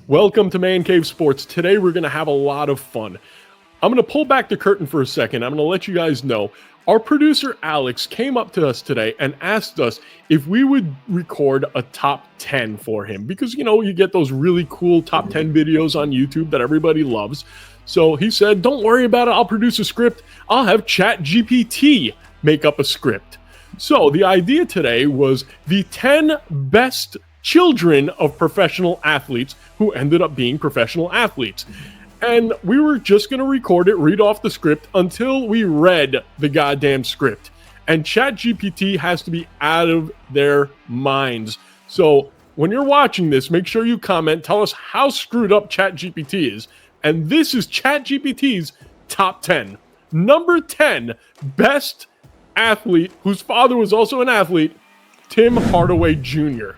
Welcome to Man Cave Sports. Today we're going to have a lot of fun. I'm going to pull back the curtain for a second. I'm going to let you guys know. Our producer Alex came up to us today and asked us if we would record a top 10 for him. Because, you know, you get those really cool top 10 videos on YouTube that everybody loves. So he said, don't worry about it. I'll produce a script. I'll have ChatGPT make up a script. So the idea today was the 10 best children of professional athletes who ended up being professional athletes. And we were just going to record it, read off the script until we read the goddamn script. And ChatGPT has to be out of their minds. So when you're watching this, make sure you comment, tell us how screwed up ChatGPT is. And this is ChatGPT's top 10. Number 10, best athlete whose father was also an athlete, Tim Hardaway Jr.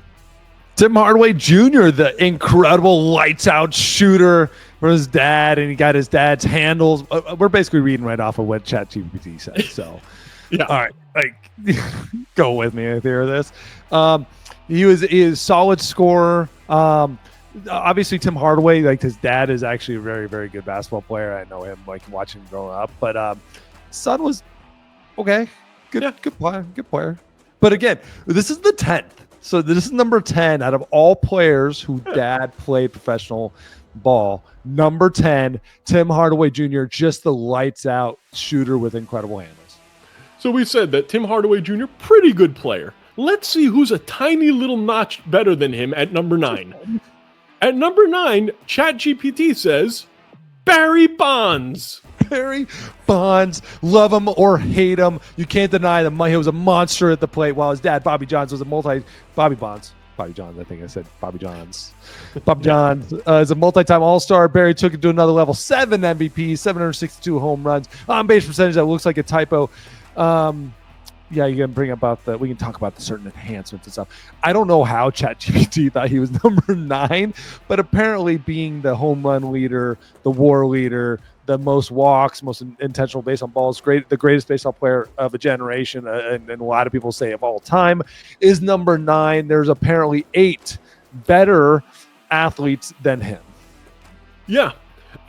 Tim Hardaway Jr., the incredible lights-out shooter for his dad, and he got his dad's handles. We're basically reading right off of what ChatGPT said. So, yeah. All right, go with me if you hear this. He is a solid scorer. Obviously, Tim Hardaway, like his dad, is actually a very, very good basketball player. I know him, like watching him growing up. But son was okay, good player. But again, this is the 10th. So this is number 10 out of all players who dad played professional ball. Number 10, Tim Hardaway Jr., just the lights out shooter with incredible handles. So we said that Tim Hardaway Jr., pretty good player. Let's see who's a tiny little notch better than him at number 9. At number 9, ChatGPT says Barry Bonds. Barry Bonds, love him or hate him, you can't deny that he was a monster at the plate, while his dad, Bobby Johns, was a Bobby Johns, I think I said Bobby Johns. Bobby Johns is a multi-time All-Star. Barry took it to another level. 7 MVPs, 762 home runs, on-base percentage that looks like a typo. Yeah, you can we can talk about the certain enhancements and stuff. I don't know how ChatGPT thought he was number 9, but apparently being the home run leader, the WAR leader, the most walks, most intentional base on balls, the greatest baseball player of a generation, and a lot of people say of all time, is number 9. There's apparently 8 better athletes than him. Yeah.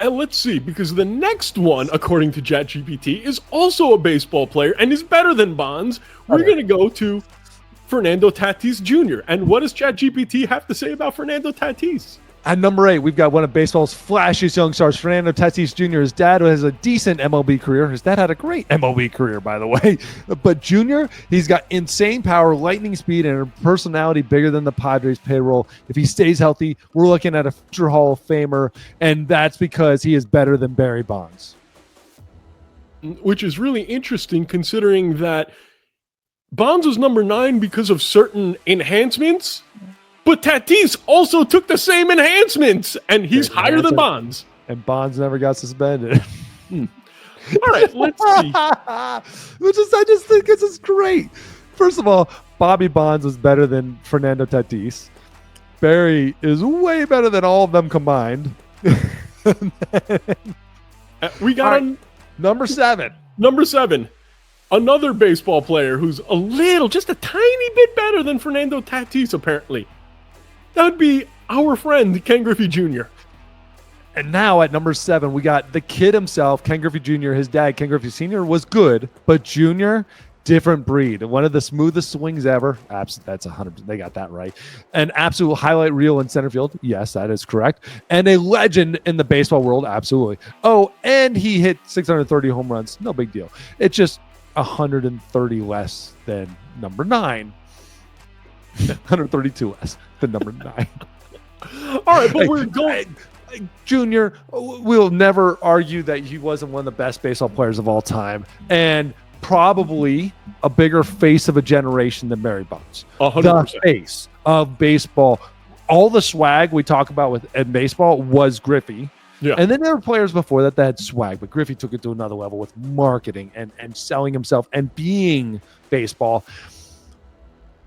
And let's see, because the next one, according to ChatGPT, is also a baseball player and is better than Bonds. We're going to go to Fernando Tatis Jr. And what does ChatGPT have to say about Fernando Tatis? At number 8, we've got one of baseball's flashiest young stars, Fernando Tatis Jr. His dad has a decent MLB career. His dad had a great MLB career, by the way. But Jr., he's got insane power, lightning speed, and a personality bigger than the Padres payroll. If he stays healthy, we're looking at a future Hall of Famer, and that's because he is better than Barry Bonds. Which is really interesting considering that Bonds was number 9 because of certain enhancements. But Tatis also took the same enhancements, and he's higher than Bonds. And Bonds never got suspended. All right, let's see. I just think this is great. First of all, Bobby Bonds was better than Fernando Tatis. Barry is way better than all of them combined. We got number 7. Number 7. Another baseball player who's just a tiny bit better than Fernando Tatis, apparently. That would be our friend, Ken Griffey Jr. And now at number 7, we got the kid himself, Ken Griffey Jr. His dad, Ken Griffey Sr., was good, but Jr., different breed. One of the smoothest swings ever. That's 100%. They got that right. An absolute highlight reel in center field. Yes, that is correct. And a legend in the baseball world. Absolutely. Oh, and he hit 630 home runs. No big deal. It's just 130 less than number 9. 132 less than number 9. All right, but we're going. Junior, we'll never argue that he wasn't one of the best baseball players of all time, and probably a bigger face of a generation than Barry Bonds. 100%. The face of baseball. All the swag we talk about in baseball was Griffey. Yeah. And then there were players before that had swag, but Griffey took it to another level with marketing and selling himself and being baseball.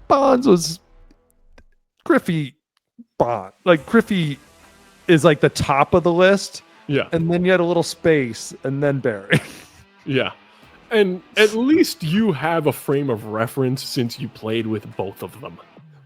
Bonds was Griffey Bond. Like Griffey is like the top of the list. Yeah. And then you had a little space and then Barry. Yeah. And at least you have a frame of reference since you played with both of them.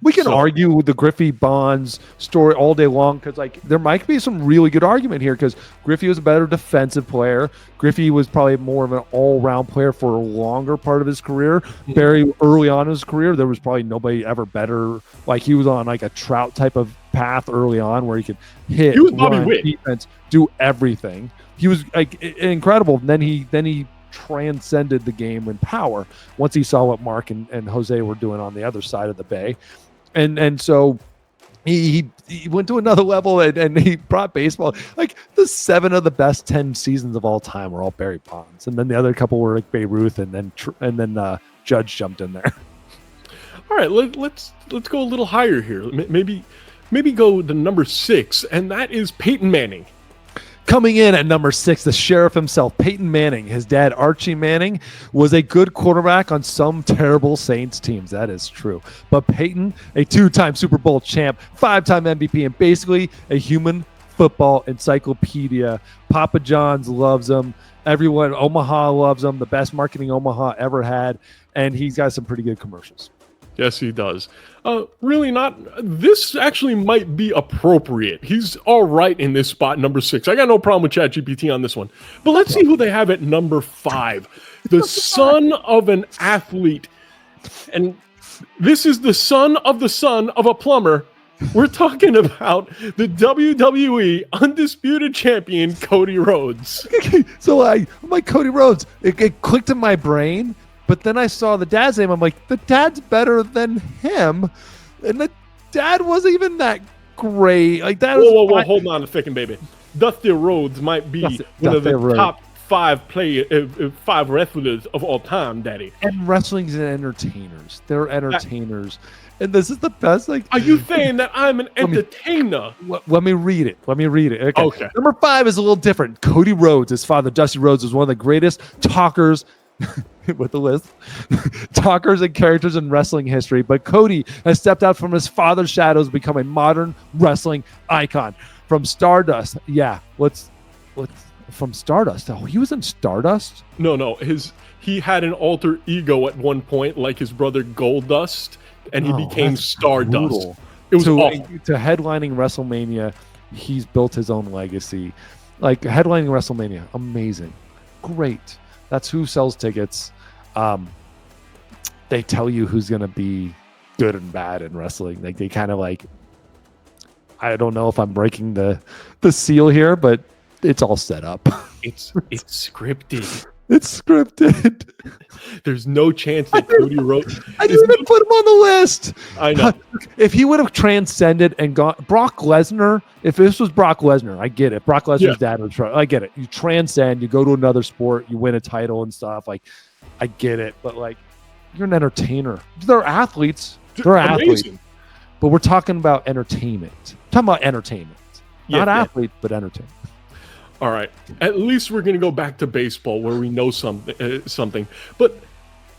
We can So- argue with the Griffey Bonds story all day long because, like, there might be some really good argument here because Griffey was a better defensive player. Griffey was probably more of an all-round player for a longer part of his career. Very early on in his career, there was probably nobody ever better. Like, he was on like a Trout type of path early on where he could hit, He was Bobby run, Witt. defense, do everything. He was like incredible. Then he transcended the game in power once he saw what Mark and Jose were doing on the other side of the bay. And so he went to another level and he brought baseball. Like the 7 of the best 10 seasons of all time were all Barry Bonds, and then the other couple were like Babe Ruth, and then Judge jumped in there. All right, let's go a little higher here. Maybe go to number 6, and that is Peyton Manning. Coming in at number 6, the sheriff himself, Peyton Manning. His dad, Archie Manning, was a good quarterback on some terrible Saints teams. That is true. But Peyton, a 2-time Super Bowl champ, 5-time MVP, and basically a human football encyclopedia. Papa John's loves him. Everyone, Omaha loves him. The best marketing Omaha ever had. And he's got some pretty good commercials. Yes, he does. Really not. This actually might be appropriate. He's all right in this spot, number 6. I got no problem with ChatGPT on this one. But let's see who they have at number 5. The son of an athlete. And this is the son of a plumber. We're talking about the WWE undisputed champion, Cody Rhodes. So I'm like, Cody Rhodes. It clicked in my brain. But then I saw the dad's name. I'm like, the dad's better than him. And the dad wasn't even that great. Like that. Whoa, hold on a second, baby. Dusty Rhodes might be one of the top 5 5 wrestlers of all time, Daddy. And wrestling's entertainers. They're entertainers. And this is the best. Like, are you saying that I'm an entertainer? Let me read it. Okay. Number 5 is a little different. Cody Rhodes, his father, Dusty Rhodes, was one of the greatest talkers with the list, talkers and characters in wrestling history. But Cody has stepped out from his father's shadows to become a modern wrestling icon. From Stardust. Yeah. What's from Stardust? Oh, he was in Stardust? No. He had an alter ego at one point, like his brother Goldust, and he became Stardust. Brutal. It was awful. To headlining WrestleMania, he's built his own legacy. Like headlining WrestleMania, amazing, great. That's who sells tickets. They tell you who's gonna be good and bad in wrestling. Like they kind of like. I don't know if I'm breaking the seal here, but it's all set up. It's scripted. It's scripted. There's no chance that Cody Rhodes. I didn't even put him on the list. I know. If he would have transcended and gone, Brock Lesnar. If this was Brock Lesnar, I get it. Brock Lesnar's dad was. I get it. You transcend. You go to another sport. You win a title and stuff. Like, I get it. But like, you're an entertainer. They're athletes. They're athletes. But we're talking about entertainment. We're talking about entertainment. Not athlete, but entertainment. All right. At least we're going to go back to baseball where we know something. But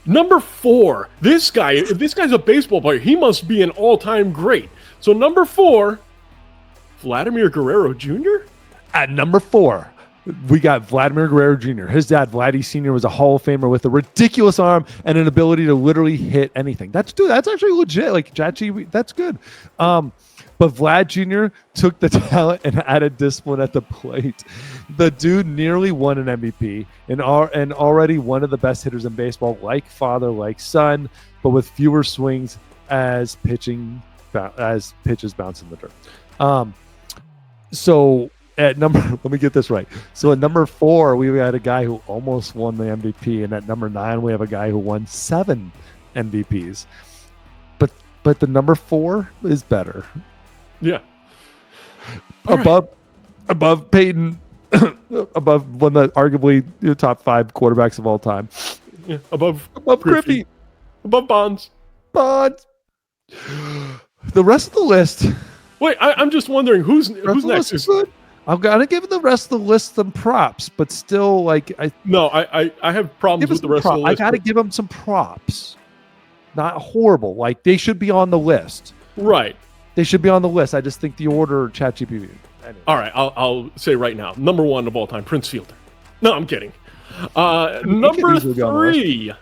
number 4, this guy's a baseball player. He must be an all-time great. So number 4, Vladimir Guerrero Jr.? At number 4, we got Vladimir Guerrero Jr. His dad, Vladdy Sr., was a Hall of Famer with a ridiculous arm and an ability to literally hit anything. That's actually legit. Like, that's good. But Vlad Jr. took the talent and added discipline at the plate. The dude nearly won an MVP and already one of the best hitters in baseball, like father, like son, but with fewer swings as pitches bounce in the dirt. So at let me get this right. So at number 4, we had a guy who almost won the MVP, and at number 9, we have a guy who won 7 MVPs. But the number 4 is better. Yeah. Above Peyton, above one of the arguably top 5 quarterbacks of all time. Yeah. Above Griffey. Above Bonds. The rest of the list. Wait, I'm just wondering who's next. I'm gonna give the rest of the list some props, but still, like I have problems with the rest of the list. I gotta give them some props. Not horrible. Like they should be on the list. Right. They should be on the list. I just think the order ChatGPT. Anyway. All right, I'll say right now, number 1 of all time, Prince Fielder. No, I'm kidding. Number 3.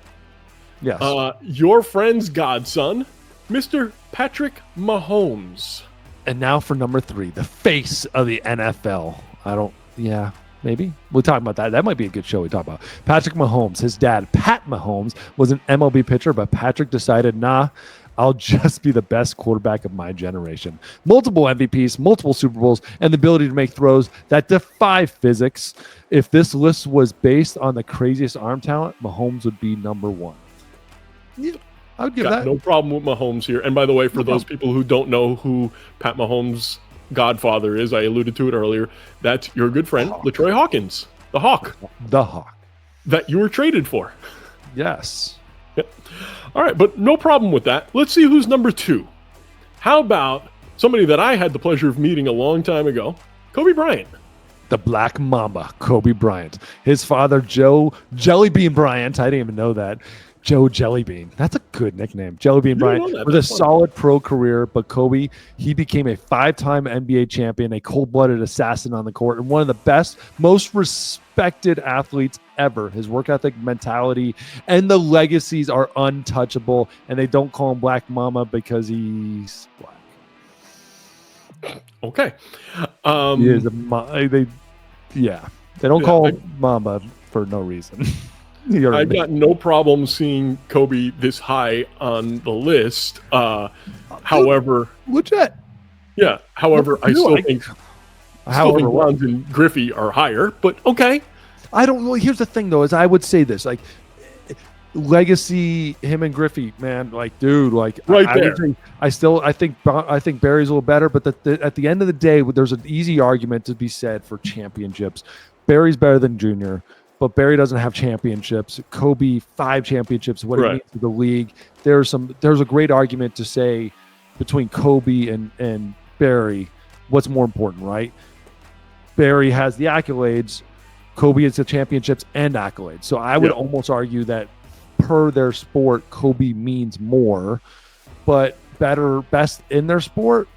Yes. Your friend's godson, Mr. Patrick Mahomes. And now for number 3, the face of the NFL. Maybe. We'll talk about that. That might be a good show we talk about. Patrick Mahomes. His dad, Pat Mahomes, was an MLB pitcher, but Patrick decided, I'll just be the best quarterback of my generation. Multiple MVPs, multiple Super Bowls, and the ability to make throws that defy physics. If this list was based on the craziest arm talent, Mahomes would be number 1. Yeah, I would give that. No problem with Mahomes here. And by the way, for those people who don't know who Pat Mahomes' godfather is, I alluded to it earlier, that's your good friend, LaTroy Hawkins, the Hawk. The Hawk. That you were traded for. Yes. Yep. All right, but no problem with that. Let's see who's number 2. How about somebody that I had the pleasure of meeting a long time ago, Kobe Bryant. The Black Mamba, Kobe Bryant. His father, Joe Jellybean Bryant. I didn't even know that. Joe Jellybean. That's a good nickname. Jellybean Bryant with a solid pro career, but Kobe, he became a 5-time NBA champion, a cold-blooded assassin on the court, and one of the best, most respected athletes ever. His work ethic, mentality, and the legacies are untouchable, and they don't call him Black Mama because he's black. Okay. He is they don't call him Mama for no reason. I've got no problem seeing Kobe this high on the list. However, legit. Yeah. However, I still think Bonds and Griffey are higher. But okay. Here's the thing, though, is I would say this, like, legacy, him and Griffey, man, like, dude, like, right there. I think Barry's a little better, but at the end of the day, there's an easy argument to be said for championships. Barry's better than Junior. But Barry doesn't have championships. Kobe, 5 championships. What it means to the league. There's a great argument to say between Kobe and Barry, what's more important, right? Barry has the accolades. Kobe has the championships and accolades. So I would almost argue that per their sport, Kobe means more, but best in their sport.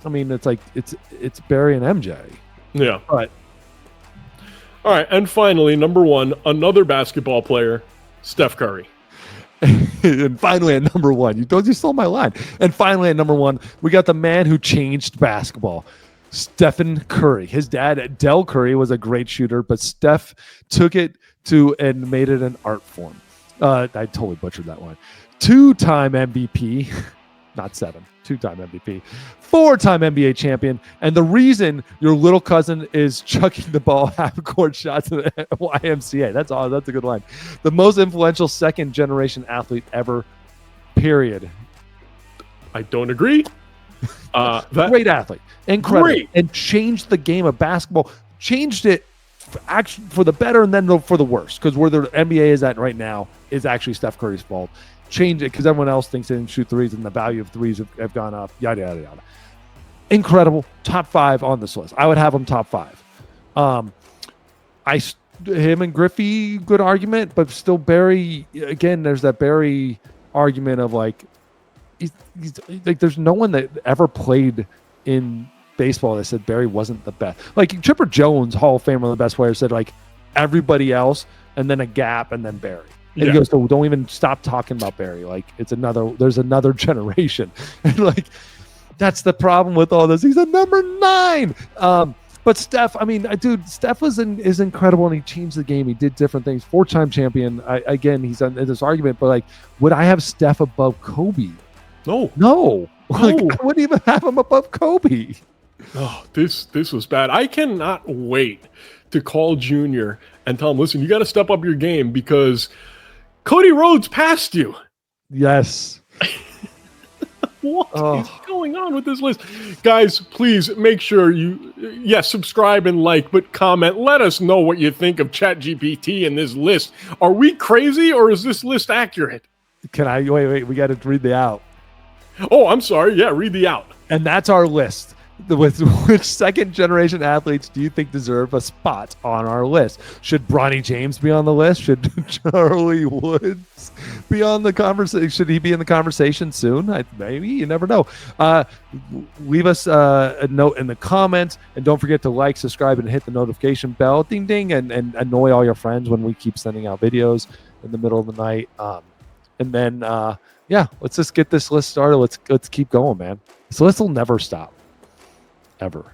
I mean, it's like it's Barry and MJ. Yeah. But all right, and finally, number 1, another basketball player, Steph Curry. And finally, at number 1, you stole my line. And finally, at number 1, we got the man who changed basketball, Stephen Curry. His dad, Del Curry, was a great shooter, but Steph took it and made it an art form. I totally butchered that one. 2-time MVP, not 7. 2-time MVP, 4-time NBA champion, and the reason your little cousin is chucking the ball half-court shots at the YMCA. That's a good line. The most influential second-generation athlete ever, period. I don't agree. Great athlete. Incredible. And changed the game of basketball. Changed it for the better and then for the worse, because where the NBA is at right now is actually Steph Curry's fault. Change it because everyone else thinks they didn't shoot threes and the value of threes have gone up, yada, yada, yada. Incredible. Top 5 on this list. I would have him top 5. Him and Griffey, good argument, but still Barry, again, there's that Barry argument of like, he's like, there's no one that ever played in baseball that said Barry wasn't the best. Like Chipper Jones, Hall of Famer, the best player, said like everybody else and then a gap and then Barry. And he goes, so don't even stop talking about Barry. Like there's another generation. And like, that's the problem with all this. He's a number 9. But Steph, I mean, dude, Steph is incredible and he changed the game. He did different things. 4-time champion. Again, he's in this argument, but like, would I have Steph above Kobe? No. Like, I wouldn't even have him above Kobe. Oh, this was bad. I cannot wait to call Junior and tell him, listen, you got to step up your game because Cody Rhodes passed you. Yes. What is going on with this list? Guys, please make sure you, subscribe and like, but comment. Let us know what you think of ChatGPT in this list. Are we crazy or is this list accurate? Can I, wait, we got to read the out. Oh, I'm sorry. Yeah, read the out. And that's our list. With which second-generation athletes do you think deserve a spot on our list? Should Bronny James be on the list? Should Charlie Woods be on the conversation? Should he be in the conversation soon? Maybe. You never know. Leave us a note in the comments. And don't forget to like, subscribe, and hit the notification bell. Ding, ding. And annoy all your friends when we keep sending out videos in the middle of the night. And then, yeah, let's just get this list started. Let's keep going, man. This list will never stop, ever.